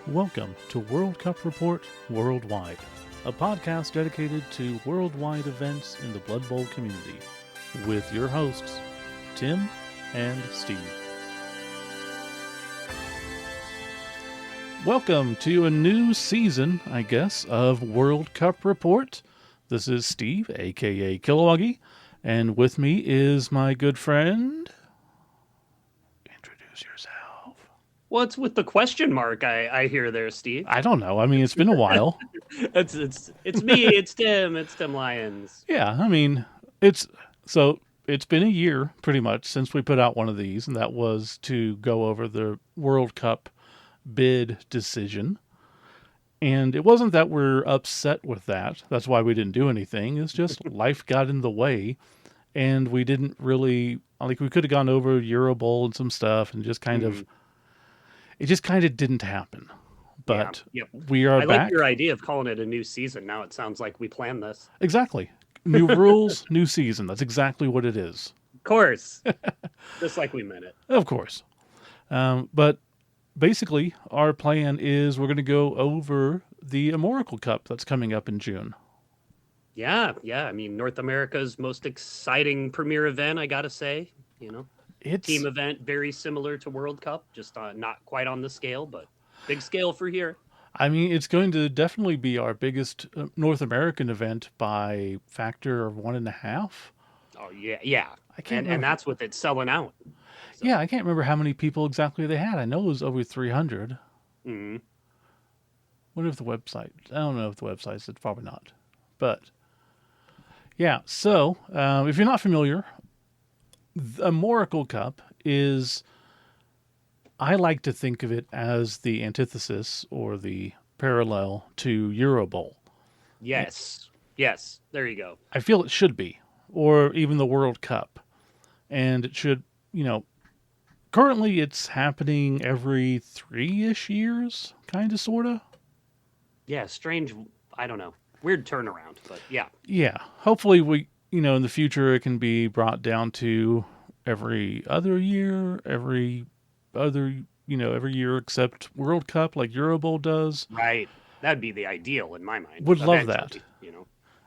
Welcome to World Cup Report Worldwide, a podcast dedicated to worldwide events in the Blood Bowl community, with your hosts, Tim and Steve. Welcome to a new season, I guess, of World Cup Report. This is Steve, aka Kilowoggy, and with me is my good friend. Introduce yourself. What's with the question mark I hear there, Steve? I don't know. I mean, it's been a while. It's me, it's Tim Lyons. Yeah, I mean, it's been a year pretty much since we put out one of these, and that was to go over the World Cup bid decision. And it wasn't that we're upset with that. That's why we didn't do anything. It's just life got in the way, and we didn't really we could have gone over Euro Bowl and some stuff, and just kind of it just kind of didn't happen. But Yep. we are I back. like your idea of calling it a new season. Now it sounds like we planned this. Exactly. New rules, new season. That's exactly what it is. Of course. Just like we meant it. Of course. But basically, our plan is we're going to go over the Amorical Cup that's coming up in June. Yeah. I mean, North America's most exciting premier event, I gotta say. It's Team event, very similar to World Cup, just not quite on the scale, but big scale for here. I mean, it's going to definitely be our biggest North American event by factor of 1.5. Oh yeah. I can't And remember. that's with it selling out. So. Yeah, I can't remember how many people exactly they had. I know it was over 300. Mm-hmm. Wonder if the website. I don't know if the website said probably not, but yeah. So if you're not familiar, the Amorical Cup is, I like to think of it as the antithesis or the parallel to Euro Bowl. Yes. There you go. I feel it should be, or even the World Cup. And it should, currently it's happening every 3-ish years, kind of, sort of. Yeah, strange. I don't know. Weird turnaround, but yeah. Yeah. Hopefully in the future it can be brought down to every other year, every year except World Cup like Euro Bowl does. Right. That'd be the ideal in my mind. Would love that.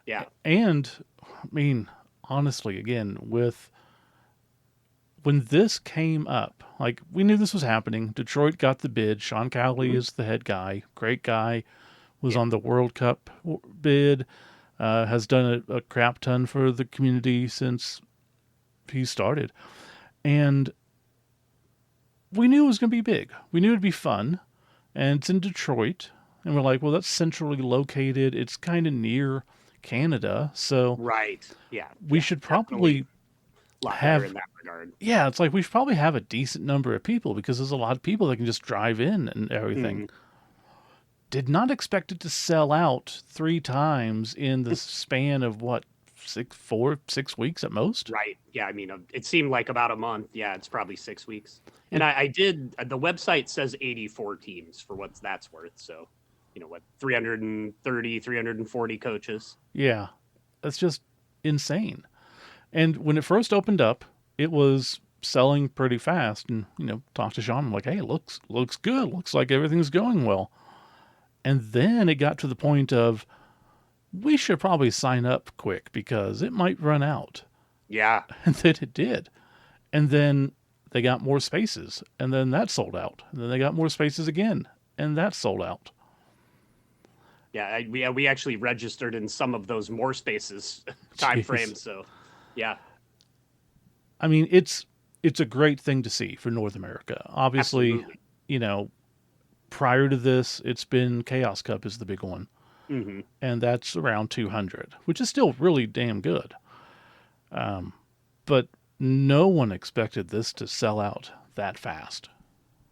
Yeah. And I mean, honestly, again, when this came up, like we knew this was happening. Detroit got the bid. Sean Cowley is the head guy. Great guy. Was on the World Cup bid. Has done a crap ton for the community since he started. And we knew it was going to be big. We knew it'd be fun. And it's in Detroit. And we're like, well, that's centrally located. It's kind of near Canada. So Right. Yeah. we should probably a lot have better in that regard. Yeah, it's like we should probably have a decent number of people because there's a lot of people that can just drive in and everything. Did not expect it to sell out 3 times in the span of 6 weeks at most. Right. Yeah. I mean, it seemed like about a month. Yeah. It's probably 6 weeks. And I did, the website says 84 teams for what that's worth. So, 330, 340 coaches. Yeah, that's just insane. And when it first opened up, it was selling pretty fast. And, talked to Sean, I'm like, hey, looks good. Looks like everything's going well. And then it got to the point of, we should probably sign up quick because it might run out. Yeah. And then it did. And then they got more spaces. And then that sold out. And then they got more spaces again. And that sold out. Yeah. We actually registered in some of those more spaces time frames. So, yeah. I mean, it's a great thing to see for North America. Obviously, Absolutely. Prior to this, it's been Chaos Cup is the big one. Mm-hmm. And that's around 200, which is still really damn good. But no one expected this to sell out that fast.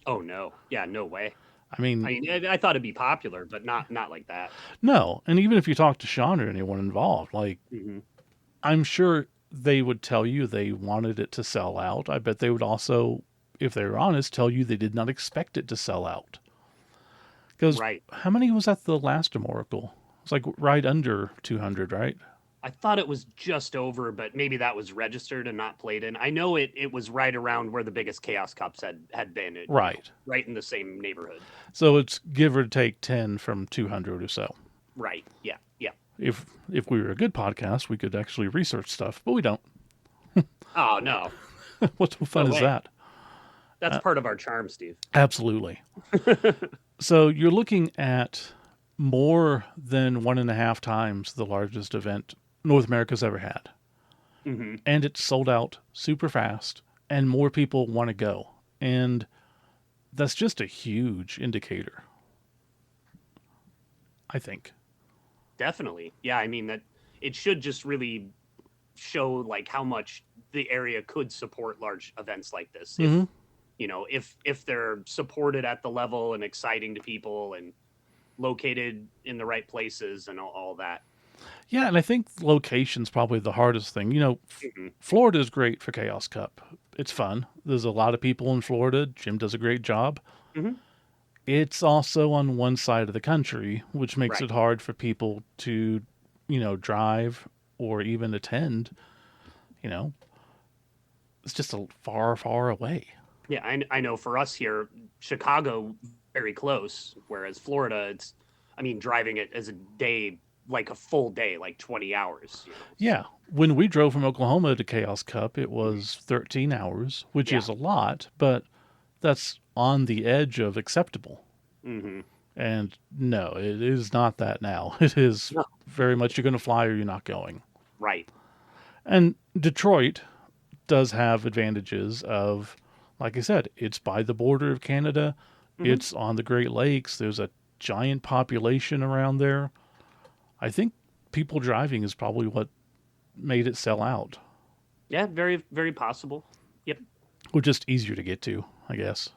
Oh, no. Yeah, no way. I mean, I thought it'd be popular, but not like that. no. And even if you talk to Sean or anyone involved, I'm sure they would tell you they wanted it to sell out. I bet they would also, if they were honest, tell you they did not expect it to sell out. Because Right. how many was at the last Amorical? It's like right under 200, right? I thought it was just over, but maybe that was registered and not played in. I know it was right around where the biggest Chaos Cups had been, Right. right in the same neighborhood. So it's give or take 10 from 200 or so. Right. Yeah. Yeah. If we were a good podcast, we could actually research stuff, but we don't. Oh no. What fun No is way. that? That's part of our charm, Steve. Absolutely. So you're looking at more than 1.5 times the largest event North America's ever had. Mm-hmm. And it's sold out super fast, and more people want to go. And that's just a huge indicator, I think. Definitely. Yeah. I mean that it should just really show like how much the area could support large events like this. Mm-hmm. If they're supported at the level and exciting to people and located in the right places and all that. Yeah, and I think location's probably the hardest thing. Mm-hmm. Florida is great for Chaos Cup. It's fun. There's a lot of people in Florida. Jim does a great job. Mm-hmm. It's also on one side of the country, which makes Right. it hard for people to, drive or even attend. You know, it's just a far, far away. Yeah, I know for us here, Chicago very close, whereas Florida, I mean, driving it as a day, like a full day, like 20 hours. Yeah. So When we drove from Oklahoma to Chaos Cup, it was 13 hours, which yeah. is a lot, but that's on the edge of acceptable. Mm-hmm. And no, it is not that now. It is No. very much you're going to fly or you're not going. Right. And Detroit does have advantages of, like I said, it's by the border of Canada, Mm-hmm. it's on the Great Lakes, there's a giant population around there. I think people driving is probably what made it sell out. Yeah, very, very possible. Yep. Or just easier to get to, I guess.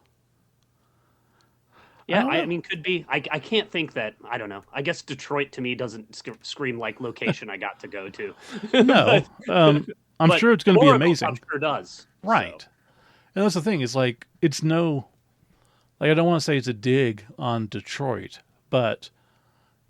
I Yeah, don't I know. mean, could be. I can't think that. I don't know. I guess Detroit to me doesn't scream like location I got to go to. No, but I'm but sure it's going to be Oracle Cup amazing. sure does. So Right. And that's the thing. It's like, it's no, like, I don't want to say it's a dig on Detroit, but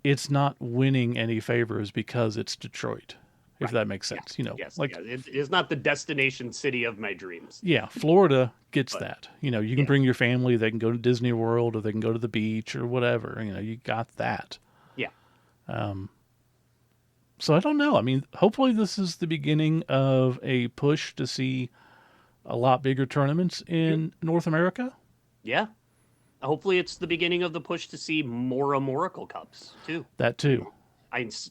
it's not winning any favors because it's Detroit, if right. that makes Yeah. sense. Yes. Like, Yeah. It is not the destination city of my dreams. yeah, Florida gets But that. You can yeah. bring your family, they can go to Disney World or they can go to the beach or whatever. You got that. Yeah. Um, so I don't know. I mean, hopefully this is the beginning of a push to see a lot bigger tournaments Mhm. in North America. Yeah. Hopefully, it's the beginning of the push to see more Amorical Cups too. That too.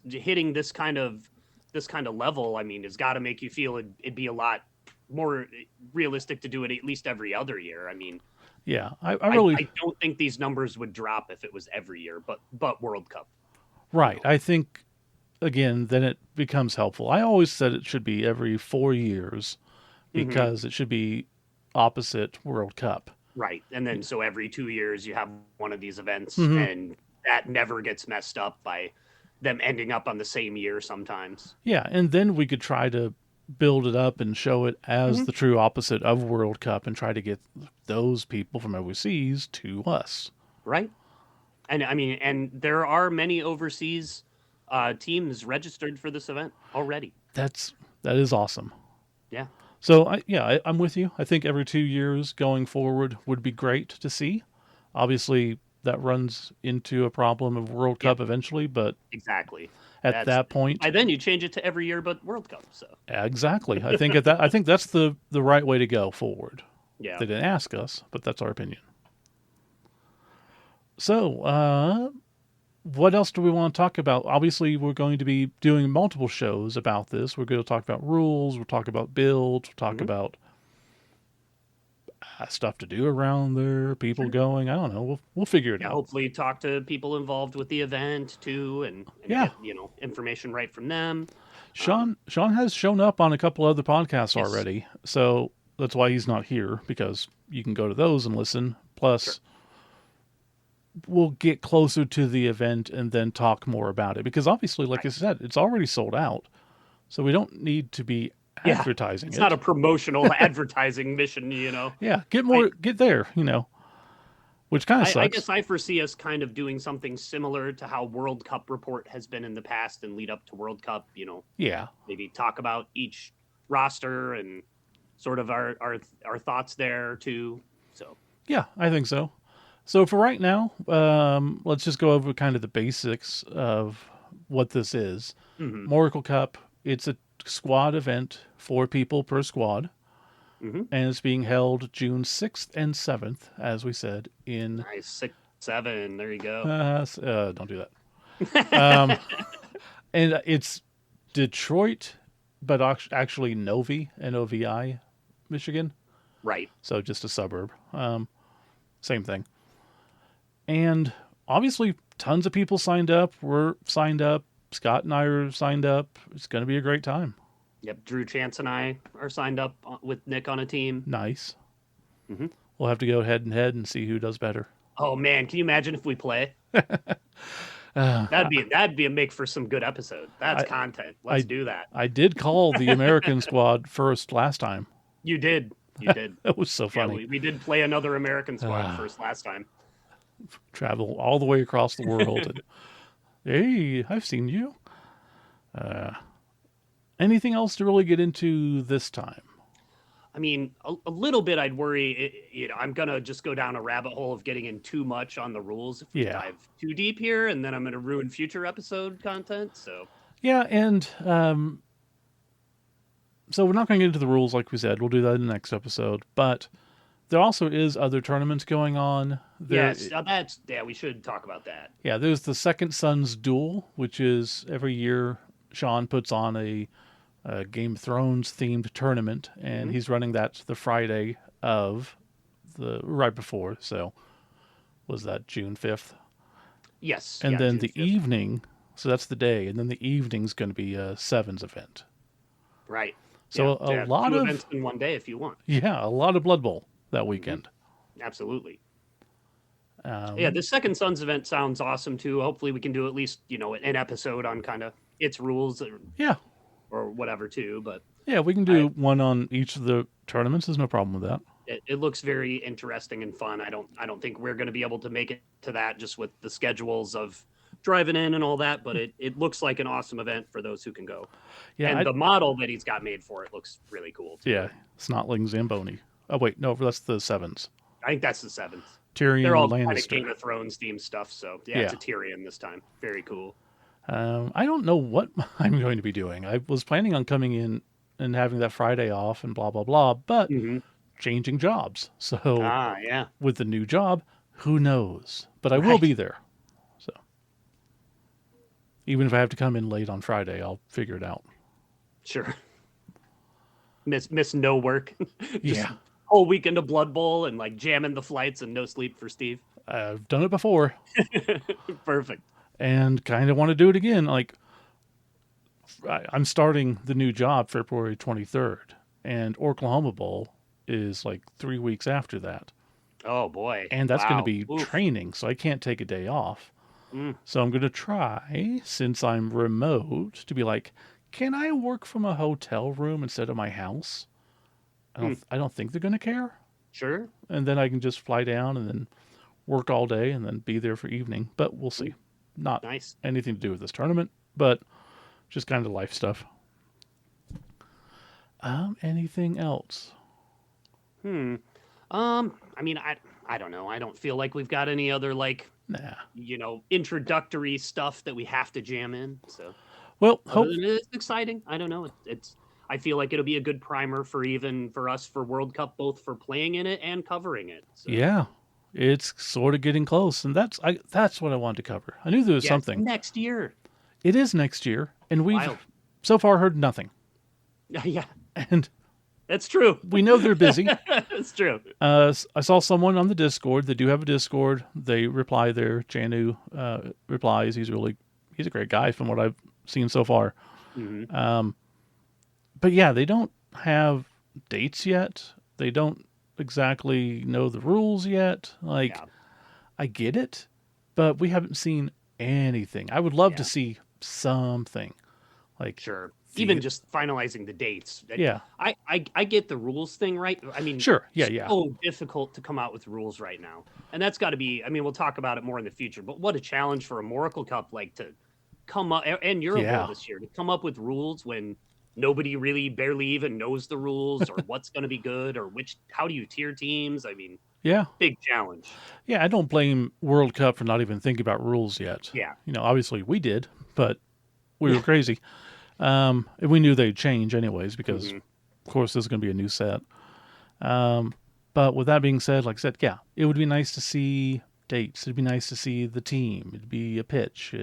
Hitting this kind of level. I mean, has got to make you feel it'd be a lot more realistic to do it at least every other year. I mean, Yeah, I I, really, I don't think these numbers would drop if it was every year, but World Cup. You right. know. I think, again, then it becomes helpful. I always said it should be every 4 years Hmm. because it should be opposite World Cup. Right, and then so every 2 years you have one of these events, Hmm. and that never gets messed up by them ending up on the same year sometimes. Yeah, and then we could try to build it up and show it as Hmm. the true opposite of World Cup and try to get those people from overseas to us. Right. And I mean, and there are many overseas teams registered for this event already. That is awesome. Yeah. So I'm with you. I think every 2 years going forward would be great to see. Obviously, that runs into a problem of World Yeah. Cup eventually, but Exactly. at That's that point, by then you change it to every year but World Cup. So exactly. I think that's the right way to go forward. yeah. They didn't ask us, but that's our opinion. So, what else do we want to talk about? Obviously, we're going to be doing multiple shows about this. We're going to talk about rules. We'll talk about builds. We'll talk Mhm. about stuff to do around there. People Sure. going. I don't know. We'll figure it Yeah. out. Hopefully, talk to people involved with the event too, and Yeah. get information right from them. Sean has shown up on a couple other podcasts Yes. already, so that's why he's not here because you can go to those and listen. Sure. Plus, we'll get closer to the event and then talk more about it because obviously, like Right. I said, it's already sold out, so we don't need to be Yeah. advertising It's it. not a promotional advertising mission. Yeah, I get there. which kind of I sucks. guess I foresee us kind of doing something similar to how World Cup report has been in the past and lead up to World Cup. Yeah. Maybe talk about each roster and sort of our thoughts there too. So Yeah, I think so. So for right now, let's just go over kind of the basics of what this is. mm-hmm, Amorical Cup, it's a squad event, 4 people per squad, mm-hmm. and it's being held June 6th and 7th, as we said, in. Nice 6-7. There you go. Don't do that. Um, and it's Detroit, but actually Novi, Novi, Michigan. Right. So just a suburb. Same thing. And obviously, tons of people signed up. We're signed up. Scott and I are signed up. It's going to be a great time. Yep. Drew Chance and I are signed up with Nick on a team. Nice. Mm-hmm. We'll have to go head and head and see who does better. Oh man, can you imagine if we play? Uh, That'd be a make for some good episode. That's I, content. I Let's do that. I did call the American squad first last time. You did. You did. That was so Yeah, funny. we did play another American squad first last time. Travel all the way across the world. And, hey, I've seen you. Anything else to really get into this time? I mean, a little bit. I'd worry. I'm gonna just go down a rabbit hole of getting in too much on the rules if we Yeah. dive too deep here, and then I'm gonna ruin future episode content. So Yeah, and so we're not going to get into the rules like we said. We'll do that in the next episode. But there also is other tournaments going on. yes, we should talk about that. Yeah, there's the Second Sons Duel, which is every year Sean puts on a Game of Thrones themed tournament, and Mm-hmm. he's running that the Friday of the right before. So was that June 5th? Yes, And yeah, then June the 5th. evening, so that's the day, and then the evening's going to be a Sevens event. Right. So Yeah, a lot two of events in one day if you want. a lot of Blood Bowl that weekend. Absolutely. Um, Yeah, the Second Sons event sounds awesome too. Hopefully, we can do at least an episode on kind of its rules yeah, or whatever too. But yeah, we can do one on each of the tournaments. There's no problem with that. it looks very interesting and fun. I don't think we're going to be able to make it to that just with the schedules of driving in and all that. But it looks like an awesome event for those who can go. Yeah, And the model that he's got made for it looks really cool too. yeah, Snotling Zamboni. Oh wait, no, that's the Sevens. I think that's the seventh. Tyrion They're all kind of Lannister. Game of Thrones themed stuff. So yeah, it's a Tyrion this time. Very cool. I don't know what I'm going to be doing. I was planning on coming in and having that Friday off and blah blah blah, but Mm-hmm. changing jobs. So Yeah. with the new job, who knows? But I will Right. be there. So even if I have to come in late on Friday, I'll figure it out. Sure. Miss no work. Just Yeah. whole weekend of Blood Bowl and like jamming the flights and no sleep for Steve. I've done it before Perfect. and kind of want to do it again. Like I'm starting the new job February 23rd, and Oklahoma Bowl is like 3 weeks after that. Oh boy. And that's going to Wow. be Oof. training, so I can't take a day off. Mm. So I'm going to try, since I'm remote, to be like, can I work from a hotel room instead of my house? I don't think they're going to care. Sure. And then I can just fly down and then work all day and then be there for evening. But we'll see. Not Nice. anything to do with this tournament, but just kind of life stuff. Anything else? I mean, I don't know. I don't feel like we've got any other like Nah. introductory stuff that we have to jam in. So Well, other than it's exciting. I don't know. It's I feel like it'll be a good primer for us for World Cup, both for playing in it and covering it. So. yeah, it's sort of getting close, and that's what I wanted to cover. I knew there was Yeah, it's something. next year. It is next year, and we've Wild. so far heard nothing. Yeah, And that's true. we know they're busy. That's true. I saw someone on the Discord. They do have a Discord. They reply there. Janu replies. He's a great guy from what I've seen so far. Mm-hmm. But yeah, they don't have dates yet. They don't exactly know the rules yet. Like, Yeah. I get it, but we haven't seen anything. I would love to Yeah. see something. Like, Sure. the Even just finalizing the dates. yeah, I get the rules thing, right? I mean, sure, yeah, so difficult to come out with rules right now. And that's got to be, I mean, we'll talk about it more in the future, but what a challenge for a Amorical Cup, like to come up, and Euro Bowl yeah, this year, to come up with rules when nobody really barely even knows the rules or what's going to be good or how do you tier teams? I mean, yeah, big challenge. yeah. I don't blame World Cup for not even thinking about rules yet. Yeah. Obviously we did, but we were Yeah. crazy. And we knew they'd change anyways because, Hmm. of course, this is going to be a new set. Um, but with that being said, like I said, yeah, it would be nice to see dates. It'd be nice to see the team. It'd be a pitch.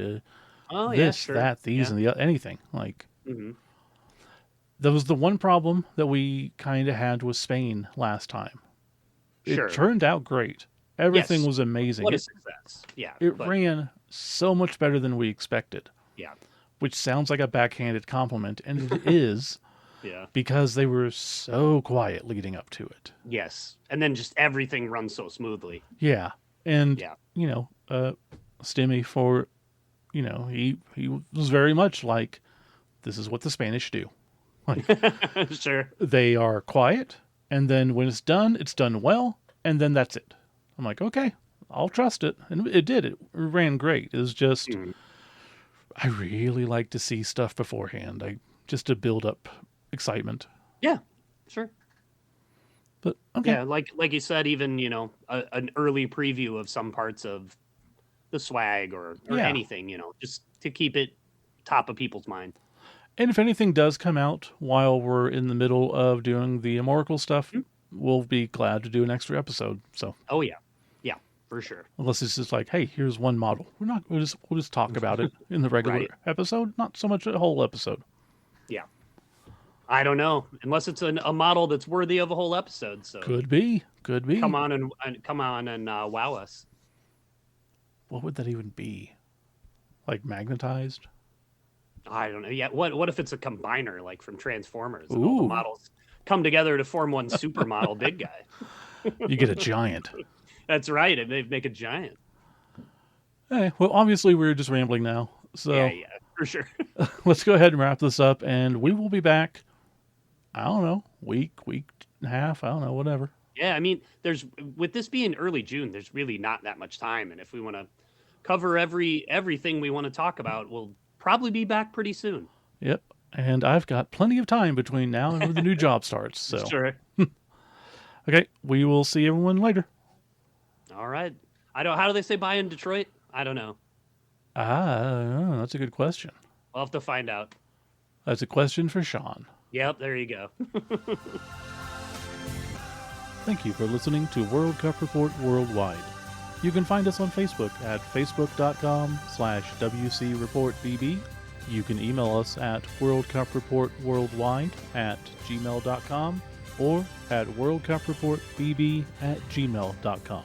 Oh, yeah, This, sure. that, these, Yeah. and the anything. Like, Hmm. that was the one problem that we kind of had with Spain last time. It Sure. turned out great. Everything Yes. was amazing. What a It success. Yeah. it But ran so much better than we expected, yeah. which sounds like a backhanded compliment, and it is Yeah. because they were so quiet leading up to it. Yes. And then just everything runs so smoothly. Yeah, and Yeah. Stimmy for he was very much like, this is what the Spanish do. Like, Sure. they are quiet, and then when it's done well, and then that's it. I'm like, okay, I'll trust it, and it did. It ran great. It was just, Mhm. I really like to see stuff beforehand, just to build up excitement. Yeah. Sure. But okay, Yeah, like you said, even an early preview of some parts of the swag or yeah. anything, just to keep it top of people's mind. And if anything does come out while we're in the middle of doing the Amorical stuff, Mm. we'll be glad to do an extra episode. So Oh yeah, yeah, for sure. unless it's just like, hey, here's one model, we'll just talk about it in the regular Right. episode, not so much a whole episode. Yeah. I don't know, unless it's a model that's worthy of a whole episode. So Could be, could come be. on and come on and wow us. What would that even be? Like magnetized? I don't know. Yeah. What if it's a combiner like from Transformers and all the Ooh, models come together to form one supermodel big guy? you get a giant. That's right, and they make a giant. Hey, well, obviously we're just rambling now, Yeah, so yeah, for sure. let's go ahead and wrap this up, and we will be back. I don't know, week and a half. I don't know, whatever. Yeah, I mean, there's with this being early June, there's really not that much time, and if we want to cover everything we want to talk about, we'll probably be back pretty soon. Yep. And I've got plenty of time between now and when the new job starts. So, Sure. okay, we will see everyone later. All right. I don't. How do they say bye in Detroit? I don't know. That's a good question. I'll have to find out. That's a question for Sean. Yep, there you go. Thank you for listening to World Cup Report Worldwide. You can find us on Facebook at facebook.com/WC Report BB. You can email us at worldcupreportworldwide@gmail.com or at worldcupreportbb@gmail.com.